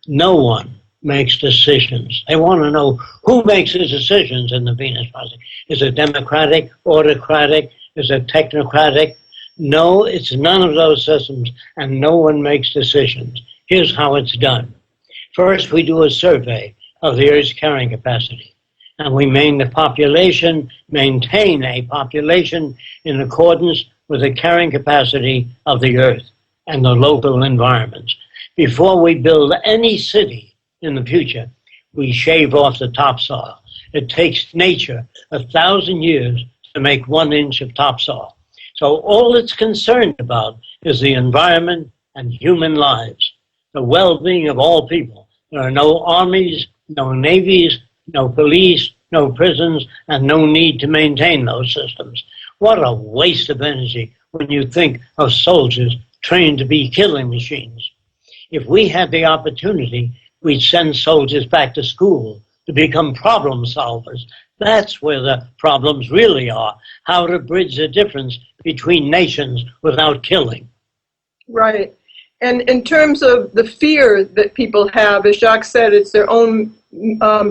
No one makes decisions. They want to know who makes the decisions in the Venus Project. Is it democratic, autocratic? Is it technocratic? No, it's none of those systems, and no one makes decisions. Here's how it's done. First, we do a survey of the Earth's carrying capacity, and we maintain a population in accordance with the carrying capacity of the Earth and the local environments. Before we build any city in the future, we shave off the topsoil. It takes nature 1,000 years to make 1 inch of topsoil. So all it's concerned about is the environment and human lives, the well-being of all people. There are no armies, no navies, no police, no prisons, and no need to maintain those systems. What a waste of energy when you think of soldiers trained to be killing machines. If we had the opportunity, we'd send soldiers back to school to become problem solvers. That's where the problems really are, how to bridge the difference between nations without killing. Right. And in terms of the fear that people have, as Jacque said, it's their own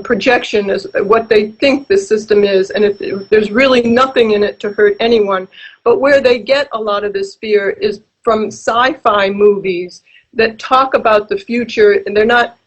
projection as what they think the system is, and if there's really nothing in it to hurt anyone. But where they get a lot of this fear is from sci-fi movies that talk about the future, and they're not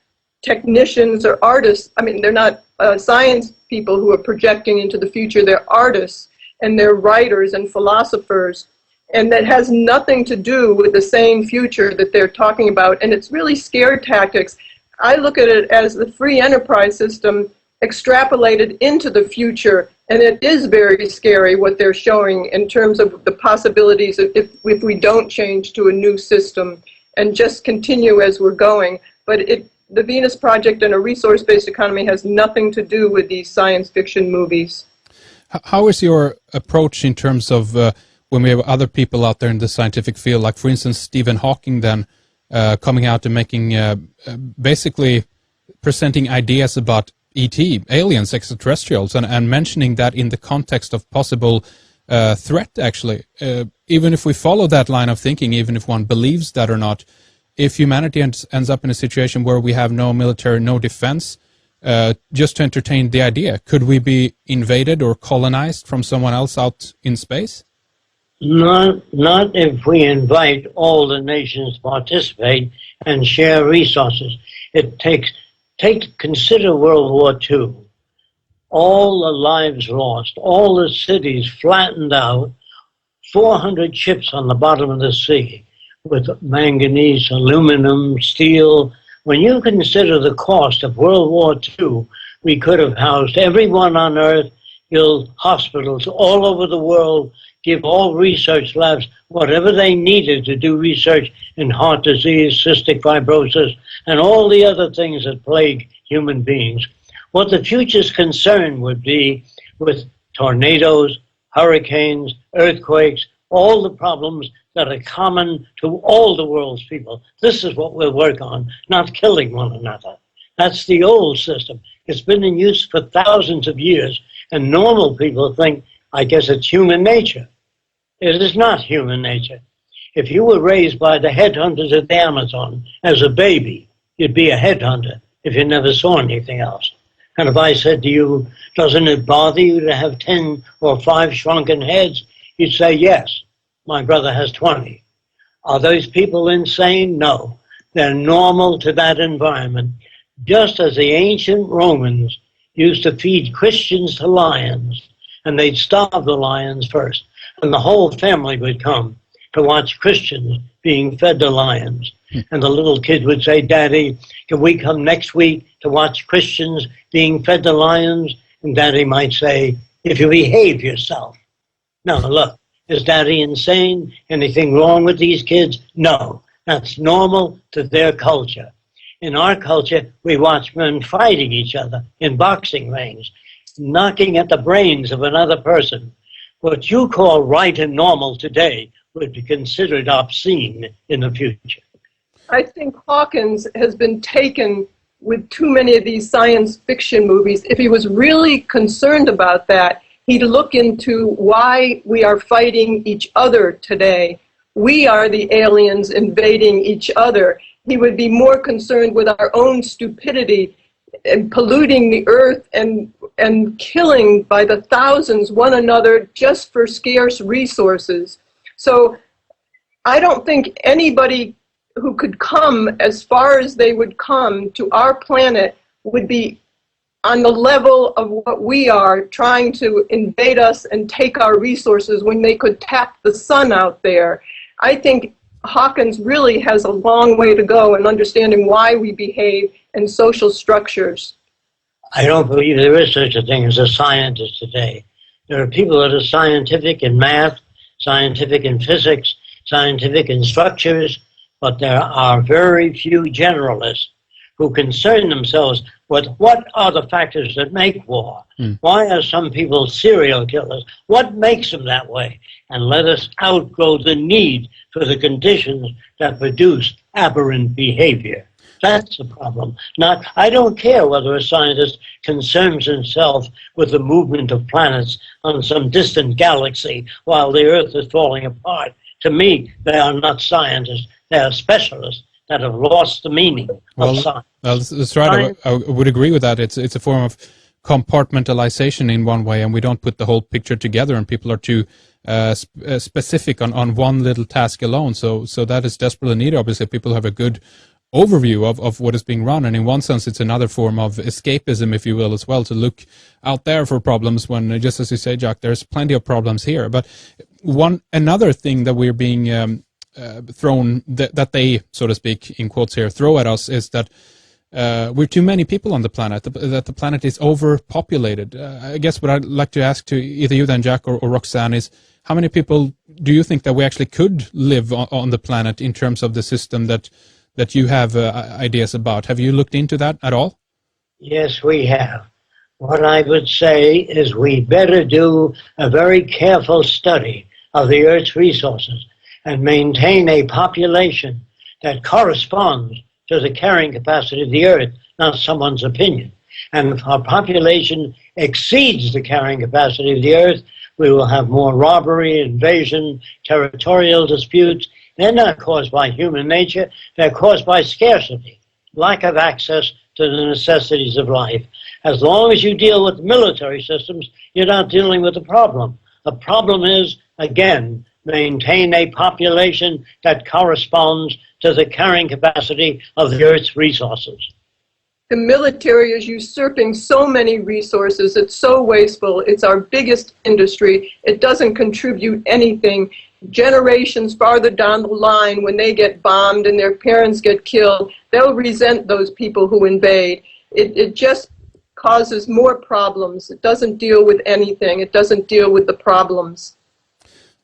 technicians or artists. I mean, they're not science people who are projecting into the future. They're artists, and they're writers and philosophers. And that has nothing to do with the same future that they're talking about. And it's really scare tactics. I look at it as the free enterprise system extrapolated into the future. And it is very scary what they're showing in terms of the possibilities if we don't change to a new system and just continue as we're going. But the Venus Project and a resource-based economy has nothing to do with these science fiction movies. How is your approach in terms of when we have other people out there in the scientific field, like for instance Stephen Hawking, then coming out and making basically presenting ideas about ET, aliens, extraterrestrials, and mentioning that in the context of possible threat, actually. Even if we follow that line of thinking, even if one believes that or not, if humanity ends up in a situation where we have no military, no defense, just to entertain the idea, could we be invaded or colonized from someone else out in space? Not if we invite all the nations to participate and share resources. Consider World War II. All the lives lost, all the cities flattened out, 400 ships on the bottom of the sea with manganese, aluminum, steel. When you consider the cost of World War II, we could have housed everyone on Earth, build hospitals all over the world, give all research labs whatever they needed to do research in heart disease, cystic fibrosis, and all the other things that plague human beings. What the future's concern would be with tornadoes, hurricanes, earthquakes, all the problems that are common to all the world's people. This is what we'll work on, not killing one another. That's the old system. It's been in use for thousands of years, and normal people think, I guess it's human nature. It is not human nature. If you were raised by the headhunters of the Amazon as a baby, you'd be a headhunter if you never saw anything else. And if I said to you, doesn't it bother you to have 10 or 5 shrunken heads? You'd say, yes, my brother has 20. Are those people insane? No. They're normal to that environment. Just as the ancient Romans used to feed Christians to lions, and they'd starve the lions first, and the whole family would come to watch Christians being fed to lions. And the little kid would say, Daddy, can we come next week to watch Christians being fed to lions? And Daddy might say, if you behave yourself. Now, look, is Daddy insane? Anything wrong with these kids? No, that's normal to their culture. In our culture, we watch men fighting each other in boxing rings, knocking at the brains of another person. What you call right and normal today would be considered obscene in the future. I think Hawkins has been taken with too many of these science fiction movies. If he was really concerned about that, he'd look into why we are fighting each other today. We are the aliens invading each other. he would be more concerned with our own stupidity and polluting the earth and killing by the thousands one another just for scarce resources. So I don't think anybody who could come as far as they would come to our planet would be on the level of what we are, trying to invade us and take our resources when they could tap the sun out there. I think Hawkins really has a long way to go in understanding why we behave in social structures. I don't believe there is such a thing as a scientist today. There are people that are scientific in math, scientific in physics, scientific in structures, but there are very few generalists who concern themselves with what are the factors that make war. Why are some people serial killers? What makes them that way? And let us outgrow the need for the conditions that produce aberrant behavior. That's the problem. Not, I don't care whether a scientist concerns himself with the movement of planets on some distant galaxy while the Earth is falling apart. To me, they are not scientists. They are specialists that have lost the meaning of science. Well, that's right. I would agree with that. It's a form of compartmentalization in one way, and we don't put the whole picture together, and people are too specific on one little task alone. So that is desperately needed. Obviously, people have a good overview of what is being run, and in one sense it's another form of escapism, if you will, as well, to look out there for problems when, just as you say, Jacque, there's plenty of problems here. But another thing that we're being thrown, that they, so to speak, in quotes here, throw at us, is that we're too many people on the planet, that the planet is overpopulated. I guess what I'd like to ask to either you then, Jacque, or Roxanne, is how many people do you think that we actually could live on the planet in terms of the system that you have ideas about? Have you looked into that at all? Yes, we have. What I would say is we better do a very careful study of the Earth's resources and maintain a population that corresponds to the carrying capacity of the Earth, not someone's opinion. And if our population exceeds the carrying capacity of the Earth, we will have more robbery, invasion, territorial disputes. They're not caused by human nature. They're caused by scarcity, lack of access to the necessities of life. As long as you deal with military systems, you're not dealing with the problem. The problem is, again, maintain a population that corresponds to the carrying capacity of the Earth's resources. The military is usurping so many resources. It's so wasteful. It's our biggest industry. It doesn't contribute anything. Generations farther down the line, when they get bombed and their parents get killed, they'll resent those people who invade. It just causes more problems. It doesn't deal with anything. It doesn't deal with the problems.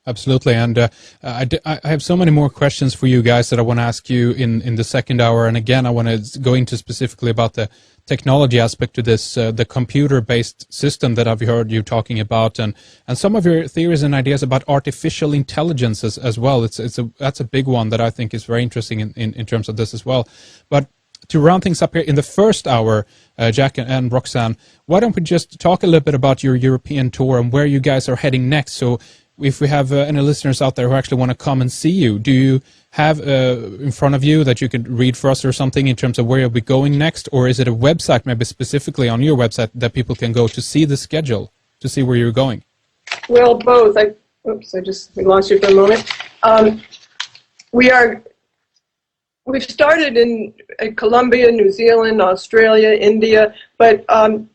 Absolutely, and I have so many more questions for you guys that I want to ask you in the second hour. And again, I want to go into specifically about the technology aspect to this, the computer-based system that I've heard you talking about, and some of your theories and ideas about artificial intelligence as well. That's a big one that I think is very interesting in terms of this as well. But to round things up here in the first hour, Jacque and Roxanne, why don't we just talk a little bit about your European tour and where you guys are heading next? So if we have any listeners out there who actually want to come and see you, do you have in front of you that you could read for us or something in terms of where you'll be going next? Or is it a website, maybe specifically on your website, that people can go to see the schedule, to see where you're going? Well, both. We lost you for a moment. We've started in Colombia, New Zealand, Australia, India, but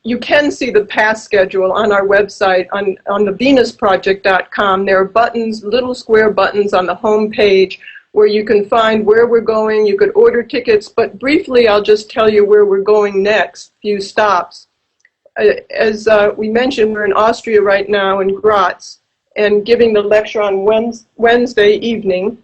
you can see the past schedule on our website, on the venusproject.com. There are buttons, little square buttons on the home page where you can find where we're going. You could order tickets, but briefly I'll just tell you where we're going next, few stops. As we mentioned, we're in Austria right now, in Graz, and giving the lecture on Wednesday evening.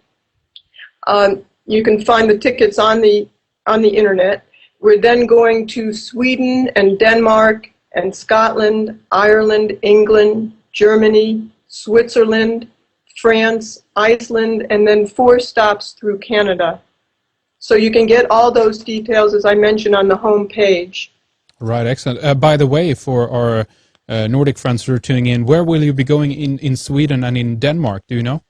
You can find the tickets on the internet. We're then going to Sweden and Denmark and Scotland, Ireland, England, Germany, Switzerland, France, Iceland, and then 4 stops through Canada. So you can get all those details, as I mentioned, on the home page. Right, excellent. By the way, for our Nordic friends who are tuning in, where will you be going in Sweden and in Denmark? Do you know?